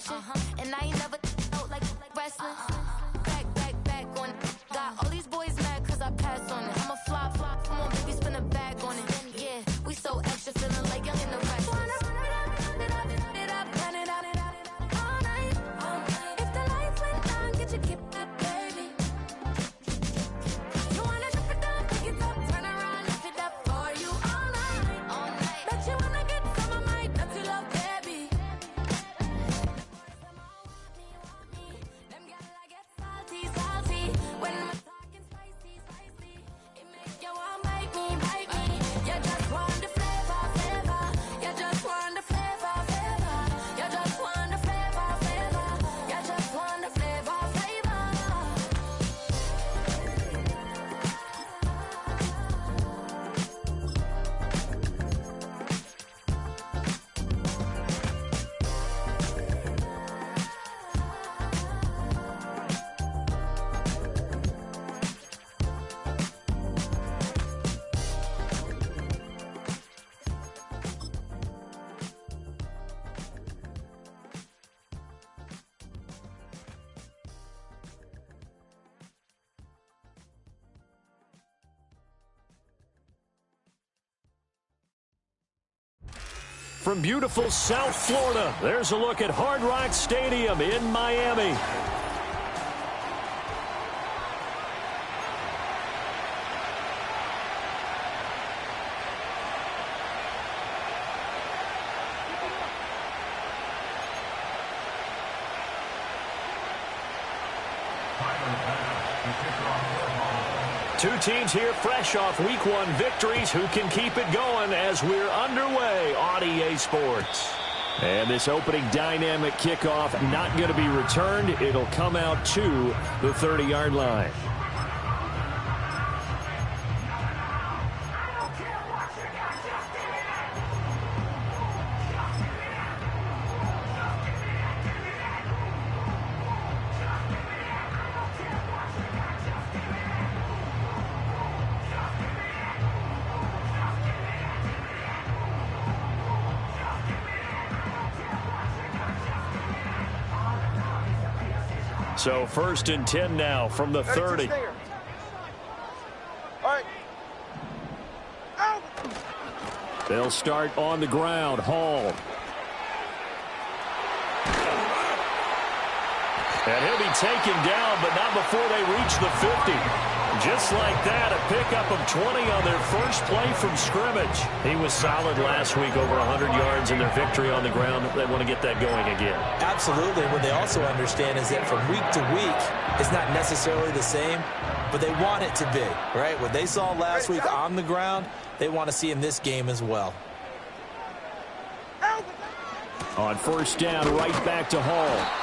passion. And I ain't never out like wrestling. Back on it. Got all these boys mad cause I pass on it. I'm a flop. Come on, baby, spin a bag on it. Yeah, we so extra, feeling like young in the rest. From beautiful South Florida, there's a look at Hard Rock Stadium in Miami. Two teams here fresh off Week 1 victories who can keep it going as we're underway on EA Sports. And this opening dynamic kickoff not going to be returned. It'll come out to the 30-yard line. So 1st and 10 now from the 30. All right. They'll start on the ground. Hall. And he'll be taken down, but not before they reach the 50. Just like that, a pickup of 20 on their first play from scrimmage. He was solid last week, over 100 yards in their victory on the ground. They want to get that going again. Absolutely. What they also understand is that from week to week, it's not necessarily the same, but they want it to be, right? What they saw last week on the ground, they want to see in this game as well. On 1st down, right back to Hall.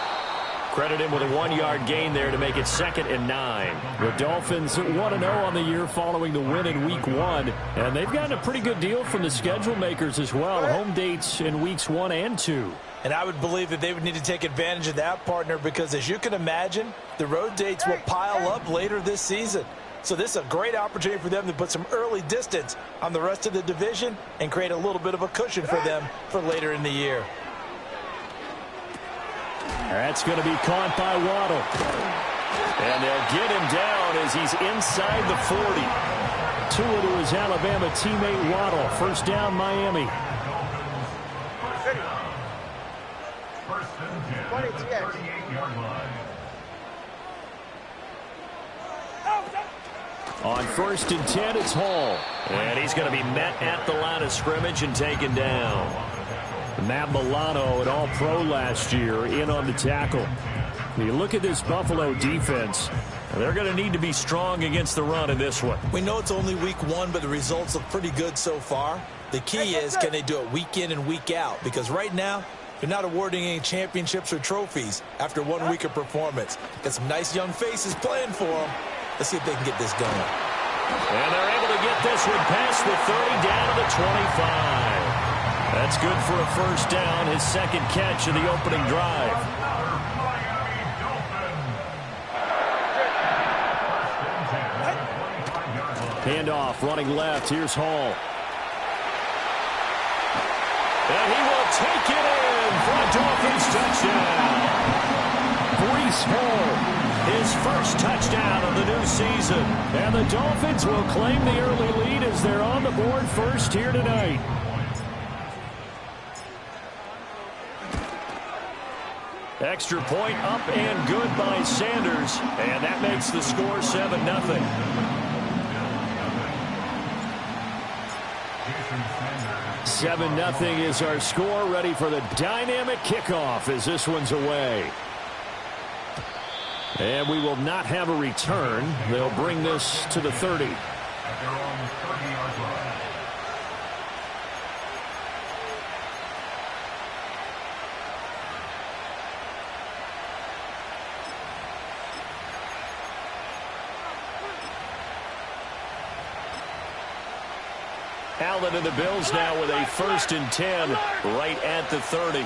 Credit him with a 1-yard gain there to make it 2nd and 9. The Dolphins 1-0 on the year following the win in Week 1. And they've gotten a pretty good deal from the schedule makers as well. Home dates in Weeks 1 and 2. And I would believe that they would need to take advantage of that, partner, because as you can imagine, the road dates will pile up later this season. So this is a great opportunity for them to put some early distance on the rest of the division and create a little bit of a cushion for them for later in the year. That's going to be caught by Waddle. And they'll get him down as he's inside the 40. Tua to his Alabama teammate Waddle. 1st down, Miami. On 1st and 10, it's Hall. And he's going to be met at the line of scrimmage and taken down. Matt Milano, an All-Pro last year, in on the tackle. You look at this Buffalo defense, they're going to need to be strong against the run in this one. We know it's only Week 1, but the results look pretty good so far. The key is, can they do it week in and week out? Because right now, they're not awarding any championships or trophies after 1 week of performance. Got some nice young faces playing for them. Let's see if they can get this going. And they're able to get this one past the 30 down to the 25. That's good for a 1st down, his 2nd catch of the opening drive. Handoff, running left. Here's Hall. And he will take it in for a Dolphins touchdown. Breece Hall, his first touchdown of the new season. And the Dolphins will claim the early lead as they're on the board first here tonight. Extra point up and good by Sanders. And that makes the score 7-0. Seven nothing is our score. Ready for the dynamic kickoff as this one's away. And we will not have a return. They'll bring this to the 30. Allen and the Bills now with a 1st and 10 right at the 30.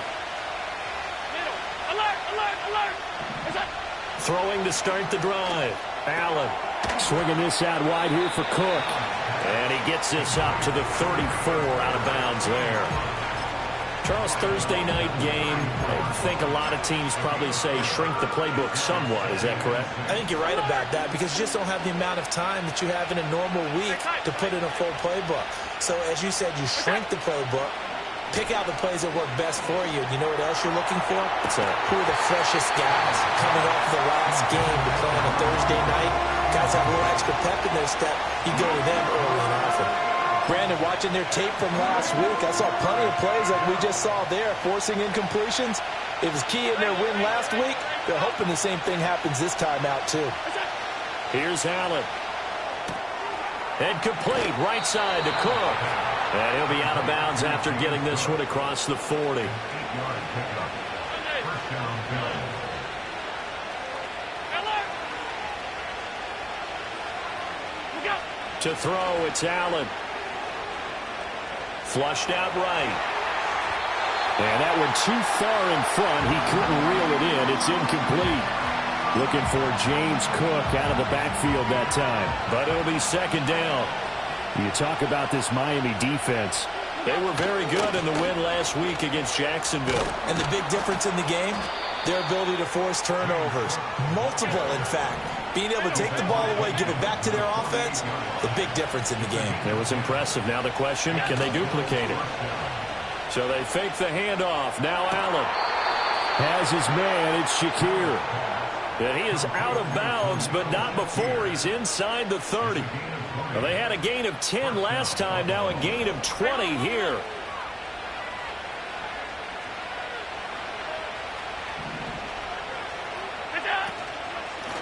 Throwing to start the drive. Allen swinging this out wide here for Cook. And he gets this up to the 34 out of bounds there. Charles, Thursday night game, I think a lot of teams probably say shrink the playbook somewhat. Is that correct? I think you're right about that because you just don't have the amount of time that you have in a normal week to put in a full playbook. So as you said, you shrink the playbook, pick out the plays that work best for you. And you know what else you're looking for? Who are the freshest guys coming off the last game to play on a Thursday night? Guys have a little extra pep in their step. You go to them early and often. Brandon, watching their tape from last week, I saw plenty of plays like we just saw there, forcing incompletions. It was key in their win last week. They're hoping the same thing happens this time out, too. Here's Allen. And complete right side to Cook. And he'll be out of bounds after getting this one across the 40. To throw, it's Allen. Flushed out right. And that one too far in front. He couldn't reel it in. It's incomplete. Looking for James Cook out of the backfield that time. But it'll be 2nd down. You talk about this Miami defense. They were very good in the win last week against Jacksonville. And the big difference in the game, their ability to force turnovers. Multiple, in fact. Being able to take the ball away, give it back to their offense, the big difference in the game. It was impressive. Now the question, can they duplicate it? So they fake the handoff. Now Allen has his man. It's Shakir. And he is out of bounds, but not before he's inside the 30. Well, they had a gain of 10 last time. Now a gain of 20 here.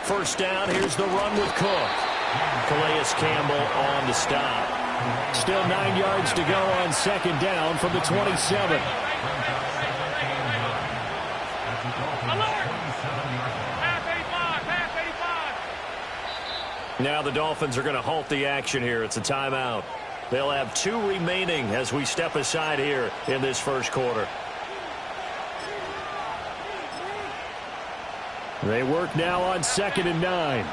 First down, here's the run with Cook. Calais Campbell on to stop. Still 9 yards to go on 2nd down from the 27. Now the Dolphins are going to halt the action here. It's a timeout. They'll have 2 remaining as we step aside here in this first quarter. They work now on 2nd and 9.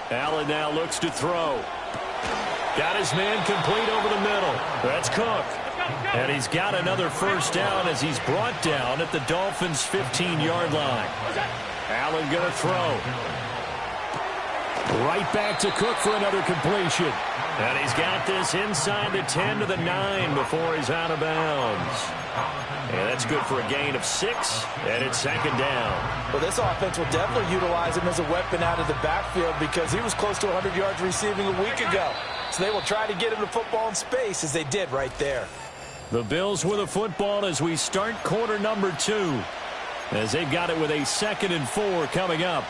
Allen now looks to throw. Got his man complete over the middle. That's Cook. And he's got another first down as he's brought down at the Dolphins' 15-yard line. Allen going to throw. Right back to Cook for another completion. And he's got this inside the 10 to the 9 before he's out of bounds. And that's good for a gain of 6, and it's 2nd down. Well, this offense will definitely utilize him as a weapon out of the backfield because he was close to 100 yards receiving a week ago. So they will try to get him the football in space as they did right there. The Bills with a football as we start quarter number 2. As they've got it with a 2nd and 4 coming up.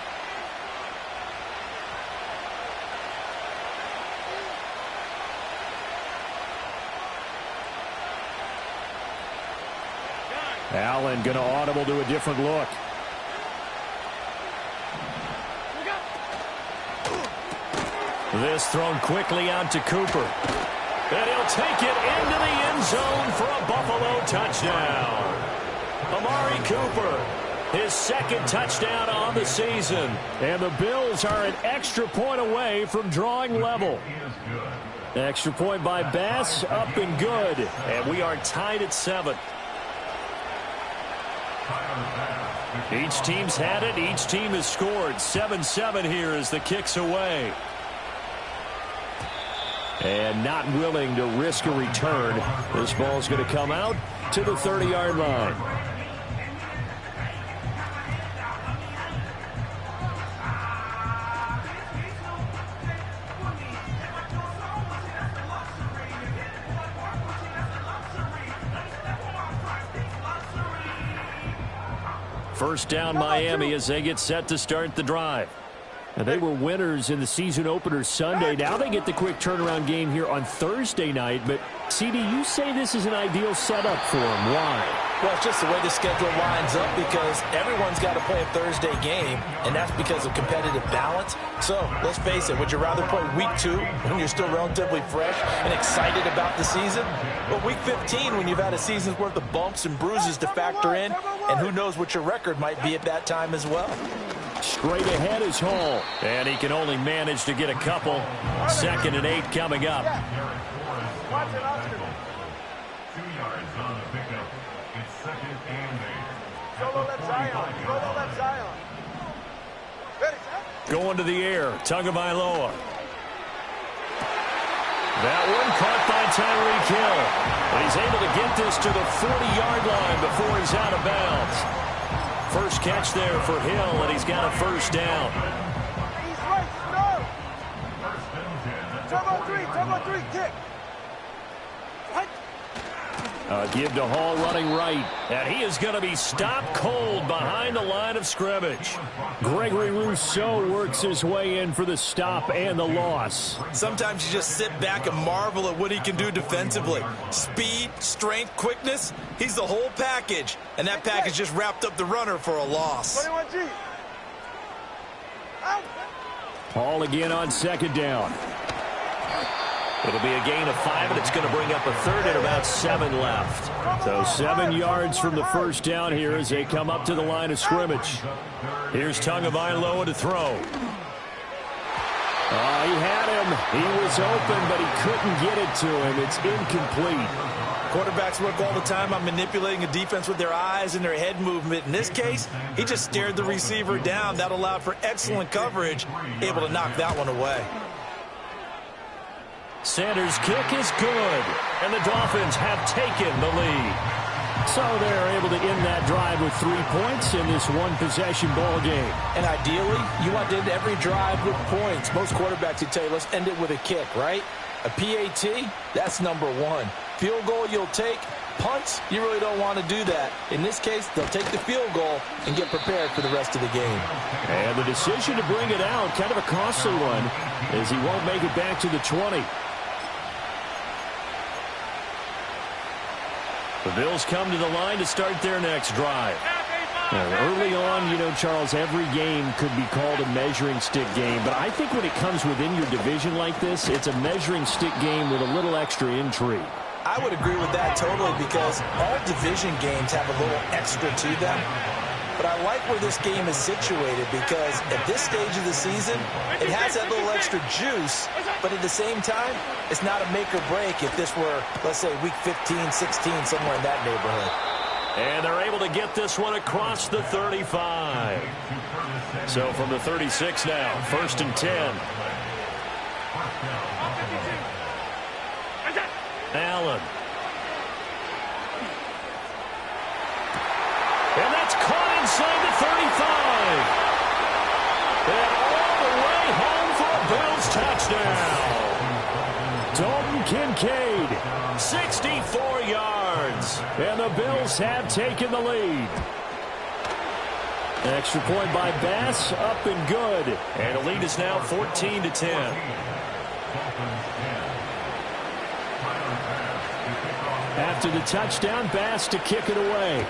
Allen going to audible to a different look. This thrown quickly out to Cooper. And he'll take it into the end zone for a Buffalo touchdown. Amari Cooper, his second touchdown on the season. And the Bills are an extra point away from drawing level. Extra point by Bass, up and good. And we are tied at 7. Each team's had it. Each team has scored. 7-7 here as the kick's away. And not willing to risk a return. This ball's going to come out to the 30-yard line. First down Miami as they get set to start the drive. Now, they were winners in the season opener Sunday. Now they get the quick turnaround game here on Thursday night. But, CD, you say this is an ideal setup for them. Why? Well, it's just the way the schedule lines up because everyone's got to play a Thursday game, and that's because of competitive balance. So, let's face it, would you rather play week 2 when you're still relatively fresh and excited about the season? Well, week 15 when you've had a season's worth of bumps and bruises to factor in, and who knows what your record might be at that time as well. Straight ahead is Hall, and he can only manage to get a couple. 2nd and 8 coming up. 2 yards on the pickup. It's 2nd and 8. Solo left Zion. Solo left Zion. Going to the air. Tagovailoa. That one caught by Tyreek Hill. But he's able to get this to the 40-yard line before he's out of bounds. First catch there for Hill, and he's got a first down. He's right. No. Turbo 3, kick. Give to Hall running right. And he is going to be stopped cold behind the line of scrimmage. Gregory Rousseau works his way in for the stop and the loss. Sometimes you just sit back and marvel at what he can do defensively. Speed, strength, quickness. He's the whole package. And that package just wrapped up the runner for a loss. 21G. Out. Hall again on 2nd down. It'll be a gain of 5, and it's going to bring up a 3rd and about 7 left. So 7 yards from the first down here as they come up to the line of scrimmage. Here's Tagovailoa to throw. He had him. He was open, but he couldn't get it to him. It's incomplete. Quarterbacks work all the time on manipulating a defense with their eyes and their head movement. In this case, he just stared the receiver down. That allowed for excellent coverage, able to knock that one away. Sanders' kick is good, and the Dolphins have taken the lead. So they're able to end that drive with 3 points in this one-possession ball game. And ideally, you want to end every drive with points. Most quarterbacks would tell you, let's end it with a kick, right? A PAT, that's number 1. Field goal you'll take. Punts, you really don't want to do that. In this case, they'll take the field goal and get prepared for the rest of the game. And the decision to bring it out, kind of a costly one, as he won't make it back to the 20. The Bills come to the line to start their next drive. And early on, you know, Charles, every game could be called a measuring stick game. But I think when it comes within your division like this, it's a measuring stick game with a little extra intrigue. I would agree with that totally because all division games have a little extra to them. But I like where this game is situated because at this stage of the season, it has that little extra juice. But at the same time, it's not a make or break if this were, let's say, week 15, 16, somewhere in that neighborhood. And they're able to get this one across the 35. So from the 36 now, 1st and 10. Allen. And that's caught inside the 35. And all the way home for a Bills touchdown. Dalton Kincaid, 64 yards. And the Bills have taken the lead. Extra point by Bass, up and good. And the lead is now 14-10. After the touchdown, Bass to kick it away.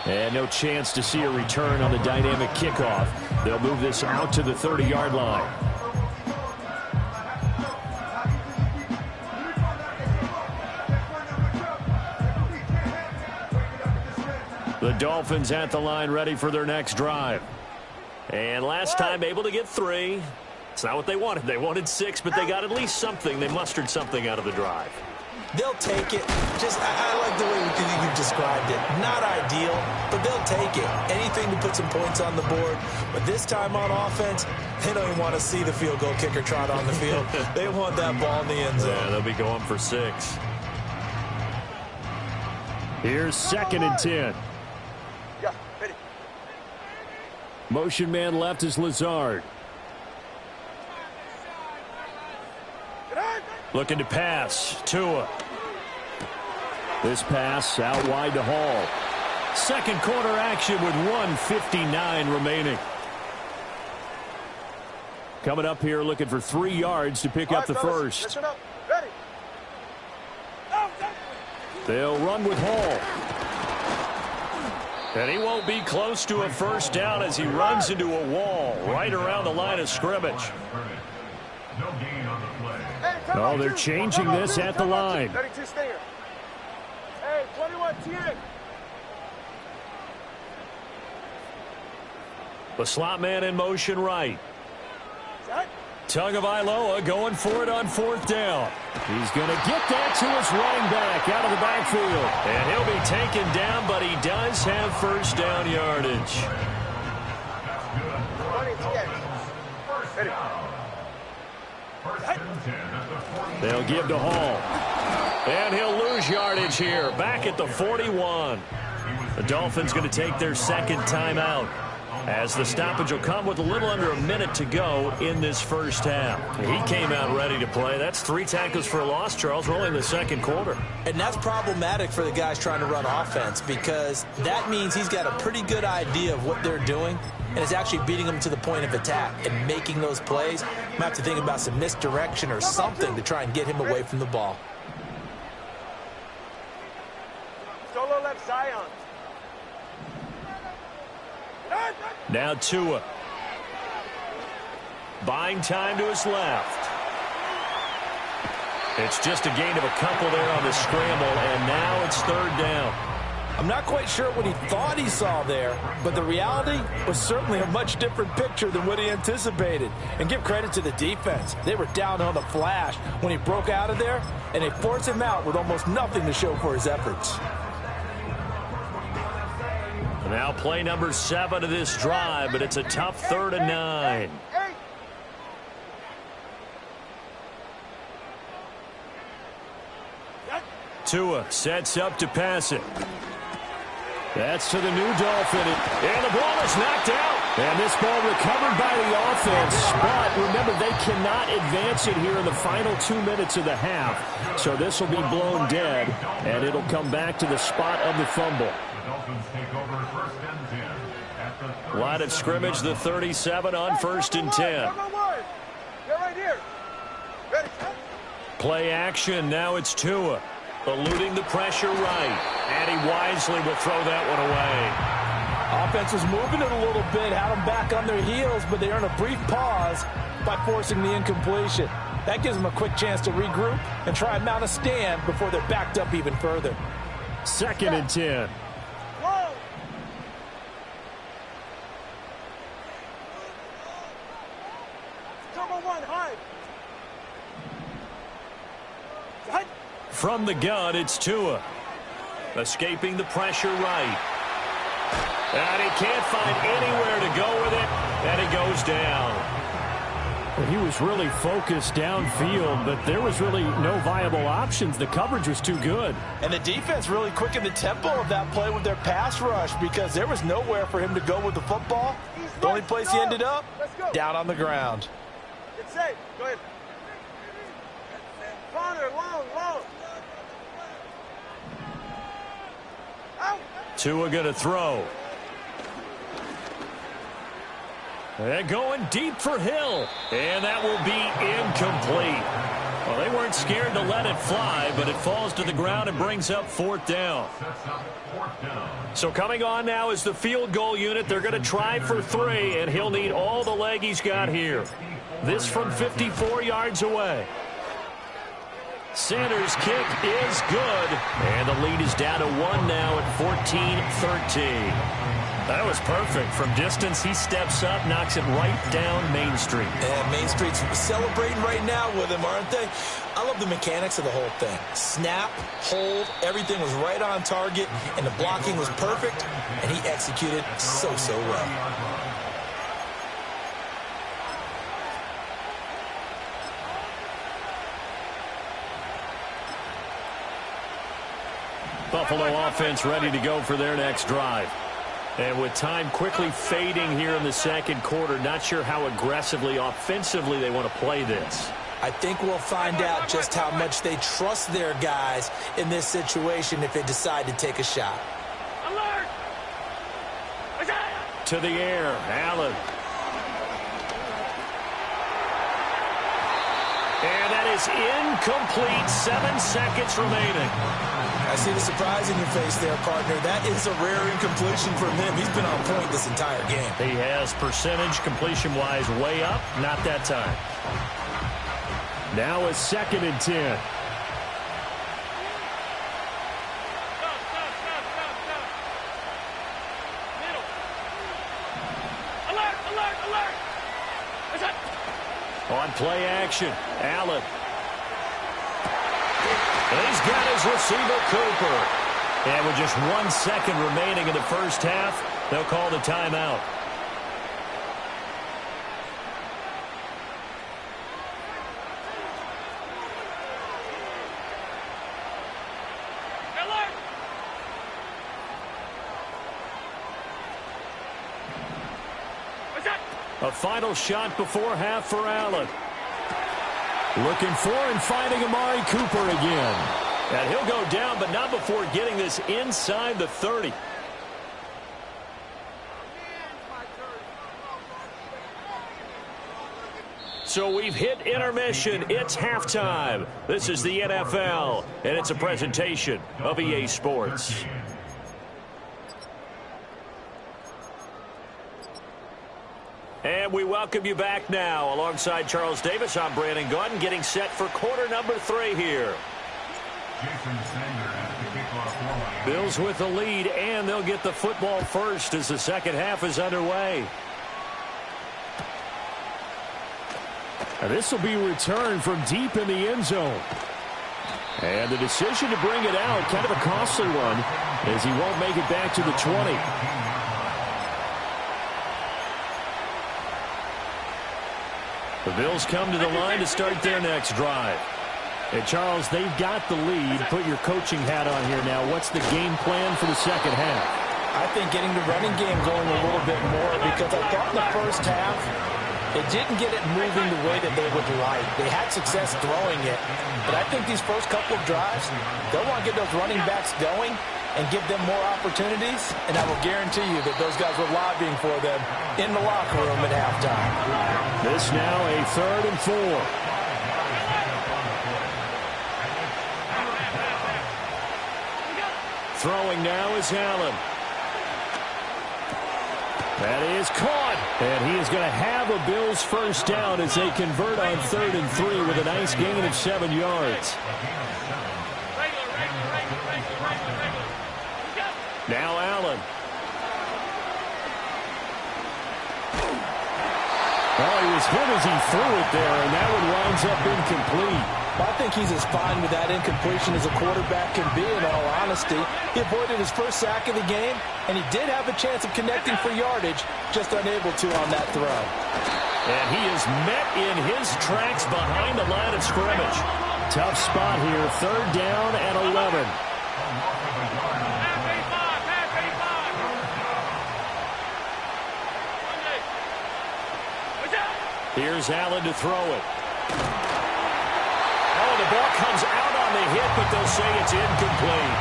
And no chance to see a return on the dynamic kickoff. They'll move this out to the 30-yard line. The Dolphins at the line ready for their next drive. And last time able to get 3. It's not what they wanted. They wanted 6, but they got at least something. They mustered something out of the drive. They'll take it. I like the way you described it. Not ideal, but they'll take it. Anything to put some points on the board. But this time on offense, they don't even want to see the field goal kicker trot on the field. They want that ball in the end zone. Yeah, they'll be going for 6. Here's 2nd and 10. Yeah, ready. Motion man left is Lazard. Looking to pass. Tua. This pass out wide to Hall. Second quarter action with 1:59 remaining. Coming up here looking for 3 yards to pick up the first. Listen up. Ready. They'll run with Hall. And he won't be close to a first down as he runs into a wall right around the line of scrimmage. No gain on the play. Oh, they're changing this at the line. 32 stinger. Hey, 21 TN. The slot man in motion right. Tagovailoa going for it on 4th down. He's going to get that to his running back out of the backfield. And he'll be taken down, but he does have first down yardage. Ready. They'll give to Hall. And he'll lose yardage here. Back at the 41. The Dolphins going to take their 2nd timeout, as the stoppage will come with a little under a minute to go in this first half. He came out ready to play. That's 3 tackles for a loss, Charles. We're only in the 2nd quarter. And that's problematic for the guys trying to run offense, because that means he's got a pretty good idea of what they're doing and is actually beating them to the point of attack and making those plays. Might have to think about some misdirection or something to try and get him away from the ball. Solo left Zion. Now Tua. Buying time to his left. It's just a gain of a couple there on the scramble, and now it's 3rd down. I'm not quite sure what he thought he saw there, but the reality was certainly a much different picture than what he anticipated. And give credit to the defense. They were down on the flash when he broke out of there, and they forced him out with almost nothing to show for his efforts. Now play number 7 of this drive, but it's a tough 3rd and 9. Tua sets up to pass it. That's to the new Dolphin. And the ball is knocked out. And this ball recovered by the offense. But remember, they cannot advance it here in the final 2 minutes of the half. So this will be blown dead, and it'll come back to the spot of the fumble. Dolphins take over 1st and 10 at the Line of scrimmage, the 37 on 1st and 10. Get right here. Ready. Play action. Now it's Tua. Eluding the pressure right. And he wisely will throw that one away. Offense was moving it a little bit, had them back on their heels, but they earn a brief pause by forcing the incompletion. That gives them a quick chance to regroup and try and mount a stand before they're backed up even further. 2nd and 10. Whoa. Turbo 1, high. From the gun, it's Tua. Escaping the pressure right. And he can't find anywhere to go with it. And he goes down. Well, he was really focused downfield, but there was really no viable options. The coverage was too good. And the defense really quickened the tempo of that play with their pass rush, because there was nowhere for him to go with the football. The only place he ended up, down on the ground. It's safe. Go ahead. Corner, long. Out. Tua going to throw. They're going deep for Hill. And that will be incomplete. Well, they weren't scared to let it fly, but it falls to the ground and brings up 4th down. So coming on now is the field goal unit. They're going to try for 3, and he'll need all the leg he's got here. This from 54 yards away. Sanders' kick is good. And the lead is down to 1 now at 14-13. That was perfect. From distance, he steps up, knocks it right down Main Street. And Main Street's celebrating right now with him, aren't they? I love the mechanics of the whole thing. Snap, hold, everything was right on target, and the blocking was perfect, and he executed so well. Buffalo offense ready to go for their next drive. And with time quickly fading here in the second quarter, not sure how aggressively, offensively they want to play this. I think we'll find out just how much they trust their guys in this situation if they decide to take a shot. Alert! To the air, Allen. And that is incomplete. 7 seconds remaining. I see the surprise in your face there, partner. That is a rare incompletion from him. He's been on point this entire game. He has percentage completion-wise way up. Not that time. Now a 2nd and 10. Middle. Alert, alert, alert. On play action, Allen. And he's got his receiver, Cooper. And with just 1 second remaining in the first half, they'll call the timeout. Alert. A final shot before half for Allen. Looking for and finding Amari Cooper again. And he'll go down, but not before getting this inside the 30. So we've hit intermission. It's halftime. This is the NFL, and it's a presentation of EA Sports. And we welcome you back now. Alongside Charles Davis, I'm Brandon Gaudin, getting set for quarter number 3 here. Bills with the lead, and they'll get the football first as the second half is underway. And this will be returned from deep in the end zone. And the decision to bring it out, kind of a costly one, as he won't make it back to the 20. The Bills come to the line to start their next drive. And, Charles, they've got the lead. Put your coaching hat on here now. What's the game plan for the second half? I think getting the running game going a little bit more, because I thought in the first half they didn't get it moving the way that they would like. They had success throwing it. But I think these first couple of drives, they'll want to get those running backs going and give them more opportunities. And I will guarantee you that those guys were lobbying for them in the locker room at halftime. This now a 3rd and 4. Throwing now is Allen. That is caught. And he is going to have a Bills first down as they convert on 3rd and 3 with a nice gain of 7 yards. Now Allen. Oh, he was hit as he threw it there, and that one winds up incomplete. I think he's as fine with that incompletion as a quarterback can be, in all honesty. He avoided his first sack of the game, and he did have a chance of connecting for yardage, just unable to on that throw. And he is met in his tracks behind the line of scrimmage. Tough spot here, 3rd down and 11. Here's Allen to throw it. Oh, the ball comes out on the hit, but they'll say it's incomplete.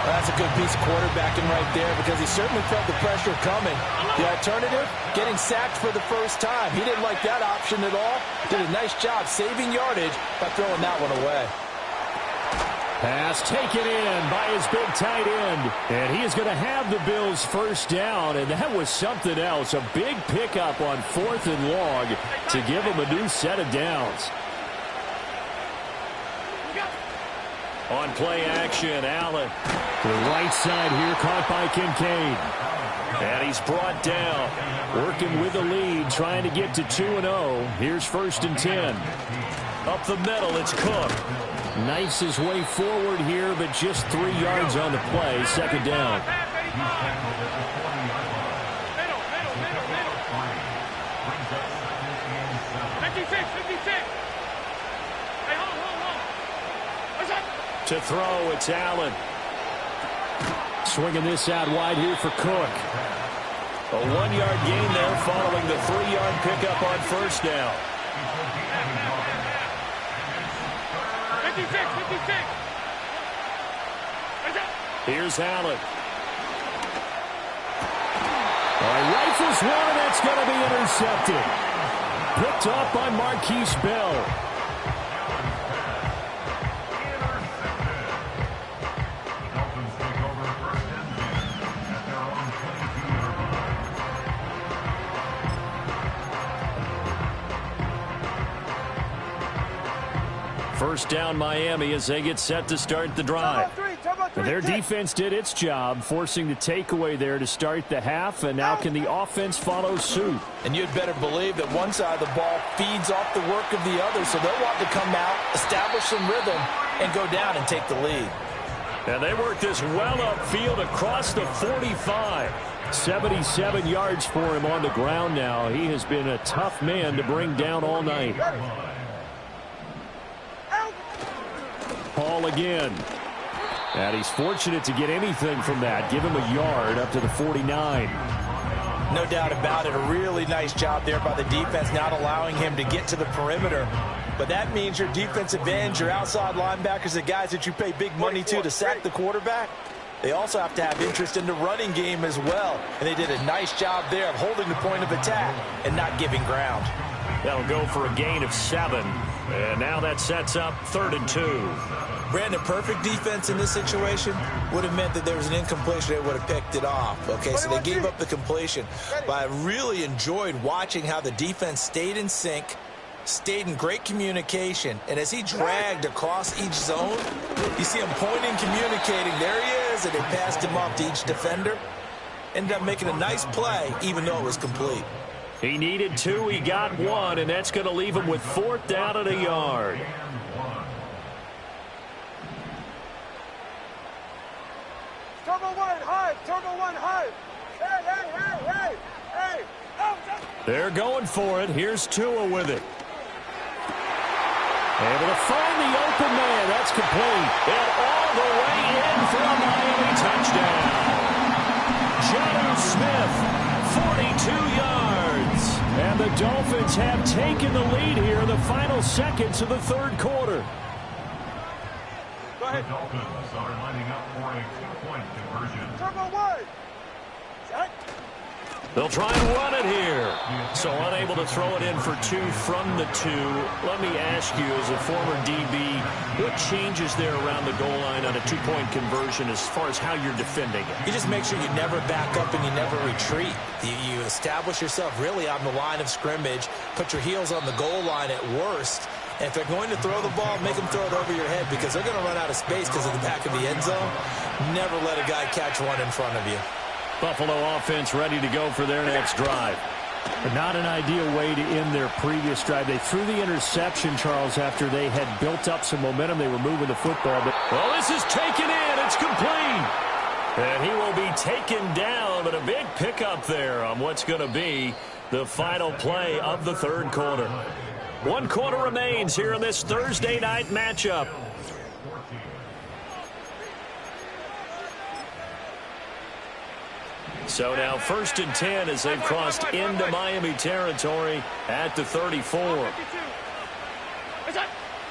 Well, that's a good piece of quarterbacking right there, because he certainly felt the pressure coming. The alternative, getting sacked for the first time. He didn't like that option at all. Did a nice job saving yardage by throwing that one away. Pass taken in by his big tight end. And he is going to have the Bills first down, and that was something else. A big pickup on 4th and long to give him a new set of downs. On play action, Allen. To the right side here, caught by Kincaid. And he's brought down. Working with the lead, trying to get to 2-0. Here's 1st and 10. Up the middle, it's Cook. Knifes his way forward here, but just 3 yards on the play. 2nd down. To throw, it's Allen. Swinging this out wide here for Cook. A 1-yard gain there following the 3-yard pickup on 1st down. 56. Here's Allen. Rifles one, and that's going to be intercepted. Picked up by Marquise Bell. First down Miami as they get set to start the drive. Their defense did its job, forcing the takeaway there to start the half, and now can the offense follow suit? And you'd better believe that one side of the ball feeds off the work of the other, so they'll want to come out, establish some rhythm, and go down and take the lead. And they work this well upfield across the 45. 77 yards for him on the ground now. He has been a tough man to bring down all night. Paul again. And he's fortunate to get anything from that. Give him a yard up to the 49. No doubt about it. A really nice job there by the defense, not allowing him to get to the perimeter. But that means your defensive ends, your outside linebackers, the guys that you pay big money to sack the quarterback, they also have to have interest in the running game as well. And they did a nice job there of holding the point of attack and not giving ground. That'll go for a gain of 7. And now that sets up 3rd and 2. Brandon, perfect defense in this situation would have meant that there was an incompletion. They would have picked it off. Okay, so they gave up the completion. But I really enjoyed watching how the defense stayed in sync, stayed in great communication. And as he dragged across each zone, you see him pointing, communicating. There he is, and they passed him off to each defender. Ended up making a nice play, even though it was complete. He needed 2, he got 1, and that's going to leave him with 4th down and a yard. Turbo one high. Hey. They're going for it. Here's Tua with it. Able to find the open man. That's complete. And all the way in for a Miami touchdown. Jonnu Smith, 42 yards. And the Dolphins have taken the lead here in the final seconds of the 3rd quarter. Go ahead. The Dolphins are lining up for a 2-point conversion. Turbo one. Set. They'll try and run it here. So unable to throw it in for 2 from the 2. Let me ask you, as a former DB, what changes there around the goal line on a 2-point conversion as far as how you're defending it? You just make sure you never back up and you never retreat. You establish yourself really on the line of scrimmage, put your heels on the goal line at worst. And if they're going to throw the ball, make them throw it over your head because they're going to run out of space because of the back of the end zone. Never let a guy catch one in front of you. Buffalo offense ready to go for their next drive. But not an ideal way to end their previous drive. They threw the interception, Charles, after they had built up some momentum. They were moving the football. But well, this is taken in. It's complete. And he will be taken down, but a big pickup there on what's going to be the final play of the 3rd quarter. 1 quarter remains here in this Thursday night matchup. So now 1st and 10 as they've crossed into Miami territory at the 34.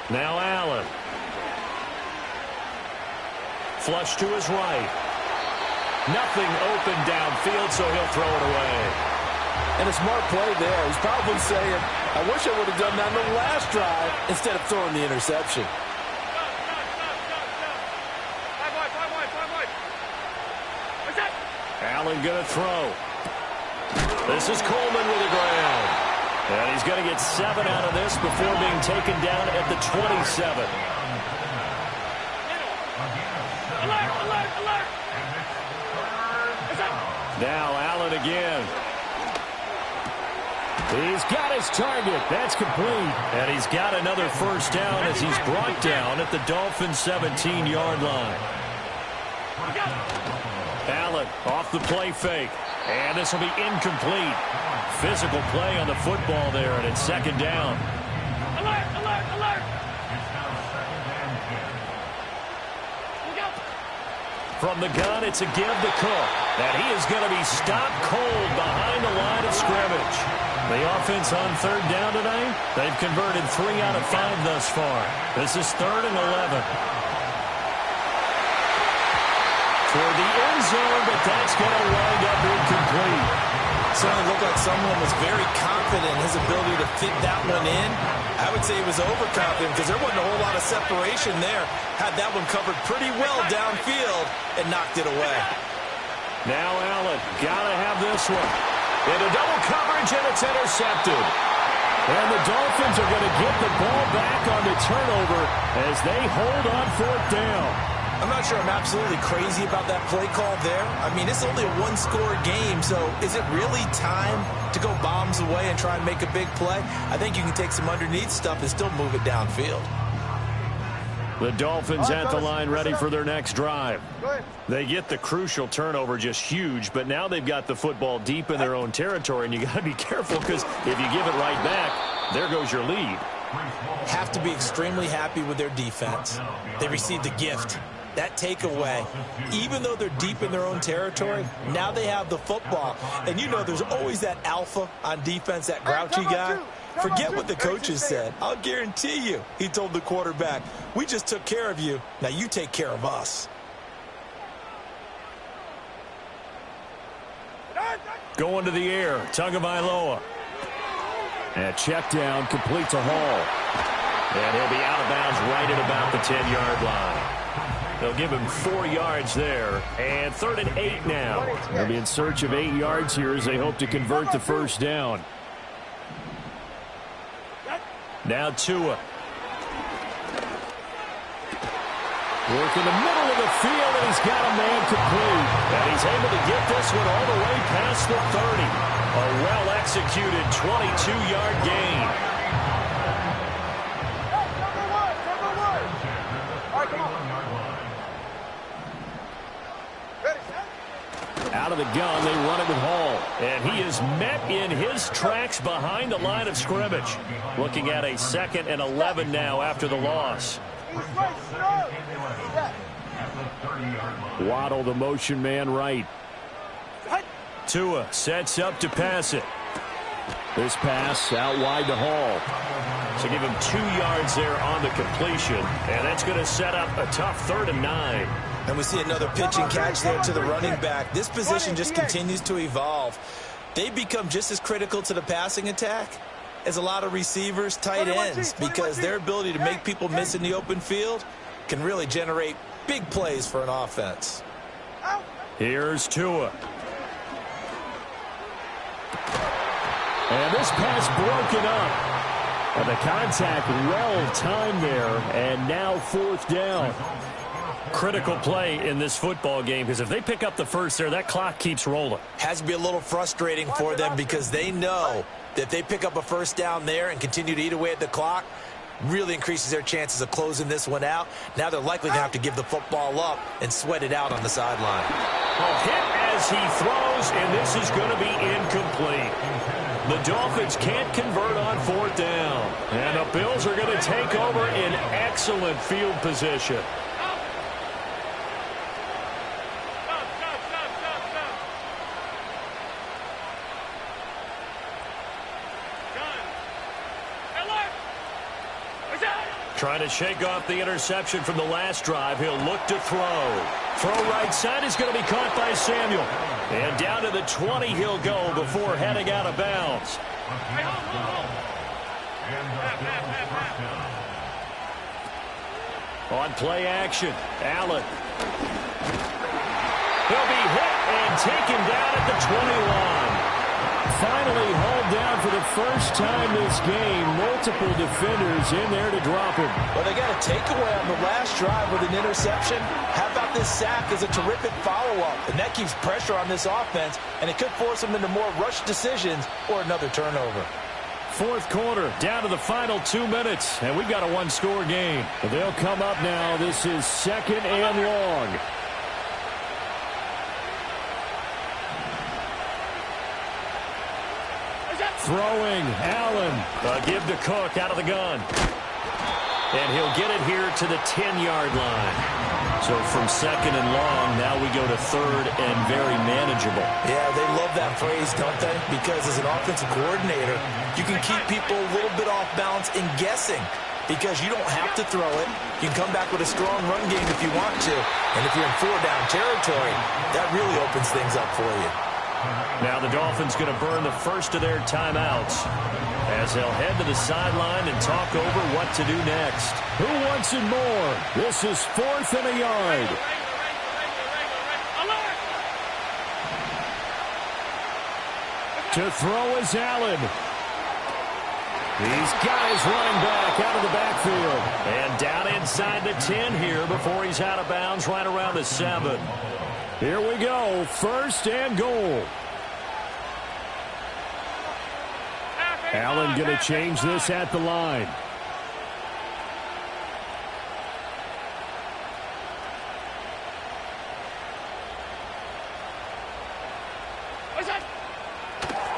Now Allen. Flush to his right. Nothing open downfield, so he'll throw it away. And a smart play there. He's probably saying, I wish I would have done that in the last drive instead of throwing the interception. Allen going to throw. This is Coleman with the ground. And he's going to get 7 out of this before being taken down at the 27. Now Allen again. He's got his target. That's complete. And he's got another first down as he's brought down at the Dolphins' 17-yard line. Allen off the play fake. And this will be incomplete. Physical play on the football there, and it's second down. Alert, alert, alert. From the gun, it's a give to Cook. And he is going to be stopped cold behind the line of scrimmage. The offense on third down tonight, they've converted 3 out of 5 thus far. This is 3rd and 11. For the end zone, but that's going to wind up incomplete. Certainly looked like someone was very confident in his ability to fit that one in. I would say he was overconfident because there wasn't a whole lot of separation there. Had that one covered pretty well downfield and knocked it away. Now Allen, got to have this one. Into double coverage, and it's intercepted. And the Dolphins are going to get the ball back on the turnover as they hold on 4th down. I'm not sure I'm absolutely crazy about that play call there. I mean, it's only a one-score game, so is it really time to go bombs away and try and make a big play? I think you can take some underneath stuff and still move it downfield. The Dolphins at the line ready for their next drive. They get the crucial turnover, just huge, but now they've got the football deep in their own territory, and you got to be careful because if you give it right back, there goes your lead. Have to be extremely happy with their defense. They received a gift. That takeaway, even though they're deep in their own territory, now they have the football. And you know there's always that alpha on defense, that grouchy guy. Forget what the coaches said. I'll guarantee you, he told the quarterback, we just took care of you. Now you take care of us. Going to the air, Tagovailoa. And check down, complete to Hall. And he'll be out of bounds right at about the 10-yard line. They'll give him 4 yards there, and 3rd and 8 now. They'll be in search of 8 yards here as they hope to convert the first down. Now Tua. Work in the middle of the field, and he's got a man complete. And he's able to get this one all the way past the 30. A well-executed 22-yard gain. Out of the gun, they run it with Hall. And he is met in his tracks behind the line of scrimmage. Looking at a 2nd and 11 now after the loss. Waddle, the motion man right. Tua sets up to pass it. This pass out wide to Hall. So give him 2 yards there on the completion. And that's going to set up a tough 3rd and 9. And we see another pitch and catch there to the running back. This position just continues to evolve. They become just as critical to the passing attack as a lot of receivers, tight ends, because their ability to make people miss in the open field can really generate big plays for an offense. Here's Tua. And this pass broken up. And the contact well timed there, and now 4th down. Critical play in this football game, because if they pick up the first there, that clock keeps rolling. Has to be a little frustrating for them because they know that if they pick up a first down there and continue to eat away at the clock, really increases their chances of closing this one out. Now they're likely to have to give the football up and sweat it out on the sideline. A hit as he throws, and this is going to be incomplete. The Dolphins can't convert on 4th down. And the Bills are going to take over in excellent field position. Trying to shake off the interception from the last drive. He'll look to throw. Throw right side is going to be caught by Samuel. And down to the 20 he'll go before heading out of bounds. On play action, Allen. He'll be hit and taken down at the 20 line. finally hauled down for the first time this game. Multiple defenders in there to drop him. Well, they got a takeaway on the last drive with an interception. How about this sack as a terrific follow-up? And that keeps pressure on this offense, and it could force them into more rushed decisions or another turnover. Fourth quarter, down to the final 2 minutes, and we've got a one-score game. But they'll come up now. This is 2nd and long. Throwing, Allen. Give to Cook out of the gun. And he'll get it here to the 10-yard line. So from 2nd and long, now we go to 3rd and very manageable. Yeah, they love that phrase, don't they? Because as an offensive coordinator, you can keep people a little bit off balance in guessing because you don't have to throw it. You can come back with a strong run game if you want to. And if you're in 4-down territory, that really opens things up for you. Now the Dolphins going to burn the first of their timeouts as they'll head to the sideline and talk over what to do next. Who wants it more? This is 4th and a yard. To throw is Allen. He's got his running back out of the backfield. And down inside the 10 here before he's out of bounds right around the 7. Here we go, 1st and goal. Allen going to change this at the line.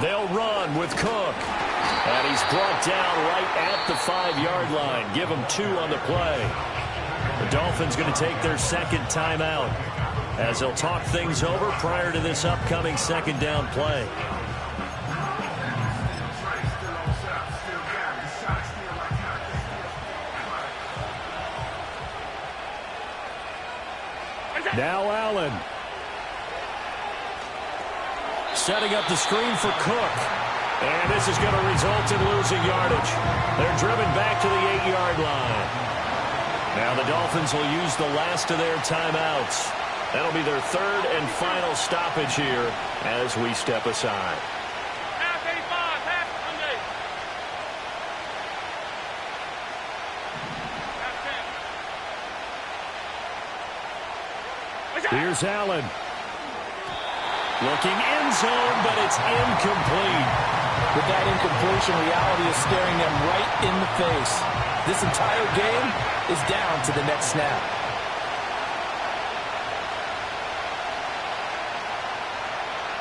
They'll run with Cook. And he's brought down right at the 5-yard line. Give him 2 on the play. The Dolphins going to take their 2nd timeout as they'll talk things over prior to this upcoming 2nd down play. Now Allen. Setting up the screen for Cook. And this is going to result in losing yardage. They're driven back to the 8-yard line. Now the Dolphins will use the last of their timeouts. That'll be their 3rd and final stoppage here as we step aside. Here's Allen. Looking end zone, but it's incomplete. With that incompletion, reality is staring them right in the face. This entire game is down to the next snap.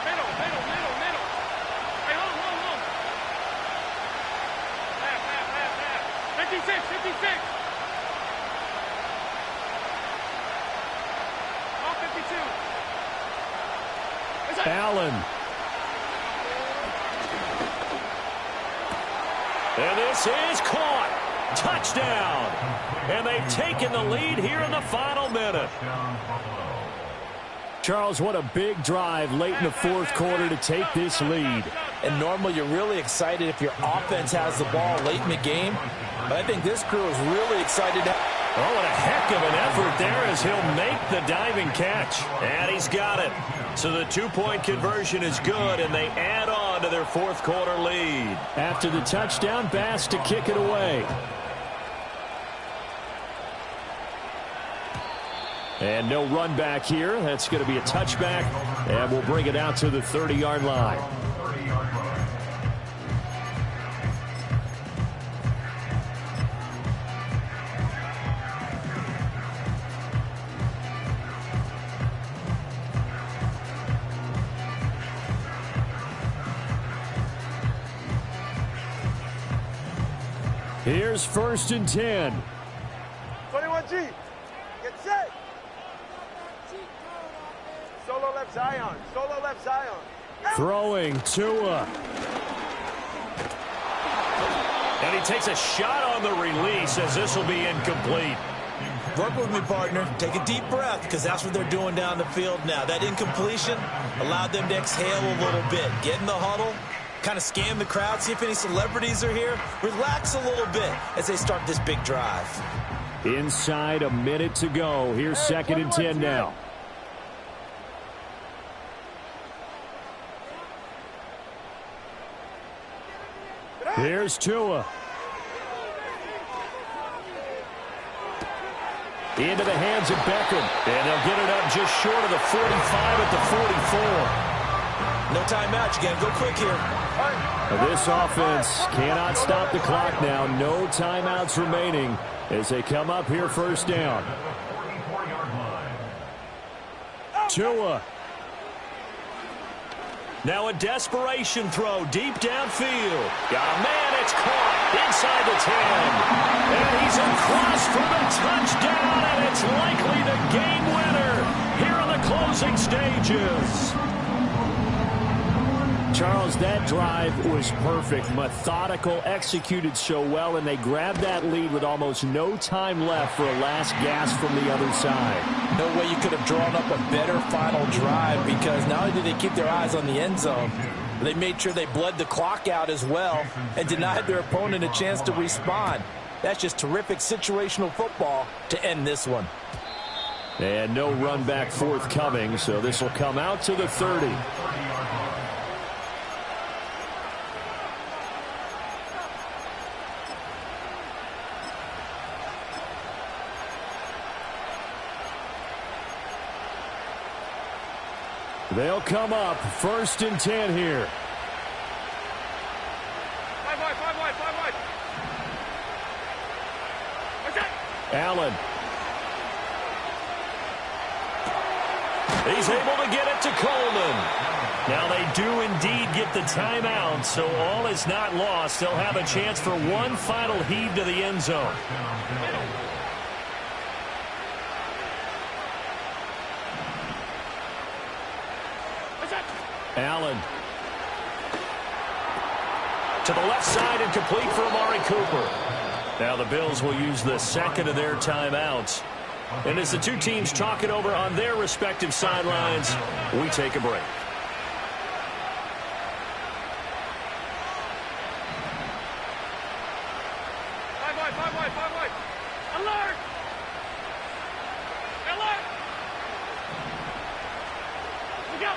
Middle. Hey, hold. Pass. 56. All 52. Allen. And this is caught. Touchdown. And they've taken the lead here in the final minute. Charles, what a big drive late in the 4th quarter to take this lead. And normally you're really excited if your offense has the ball late in the game. But I think this crew is really excited. Oh, what a heck of an effort there as he'll make the diving catch. And he's got it. So the 2-point conversion is good, and they add on to their 4th quarter lead. After the touchdown, Bass to kick it away. And no run back here. That's going to be a touchback, and we'll bring it out to the 30-yard line. Here's 1st and 10. 21G. Get set. Solo left Zion. Throwing Tua. And he takes a shot on the release as this will be incomplete. Work with me, partner. Take a deep breath because that's what they're doing down the field now. That incompletion allowed them to exhale a little bit. Get in the huddle. Kind of scan the crowd, see if any celebrities are here. Relax a little bit as they start this big drive. Inside a minute to go. Here's 2nd and 10 now. Here's Tua. Into the hands of Beckham. And they'll get it up just short of the 45 at the 44. No timeout. You got to go quick here. This offense cannot stop the clock now. No timeouts remaining as they come up here first down. Tua. Now a desperation throw deep downfield. Got a man, it's caught inside the 10. And he's across for the touchdown, and it's likely the game winner here in the closing stages. Charles, that drive was perfect, methodical, executed so well, and they grabbed that lead with almost no time left for a last gasp from the other side. No way you could have drawn up a better final drive, because not only did they keep their eyes on the end zone, they made sure they bled the clock out as well and denied their opponent a chance to respond. That's just terrific situational football to end this one. And no run back forthcoming, so this will come out to the 30. They'll come up first and 10 here. 5 wide. Allen. He's able to get it to Coleman. Now they do indeed get the timeout, so all is not lost. They'll have a chance for one final heave to the end zone. Allen. To the left side and complete for Amari Cooper. Now the Bills will use the second of their timeouts. And as the two teams talk it over on their respective sidelines, we take a break. Five wide. Alert! We go!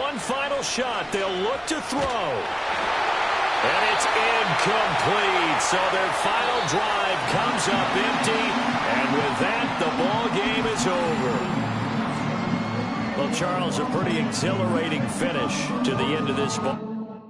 One final shot. They'll look to throw. And it's incomplete. So their final drive comes up empty. And with that, the ball game is over. Well, Charles, a pretty exhilarating finish to the end of this ball.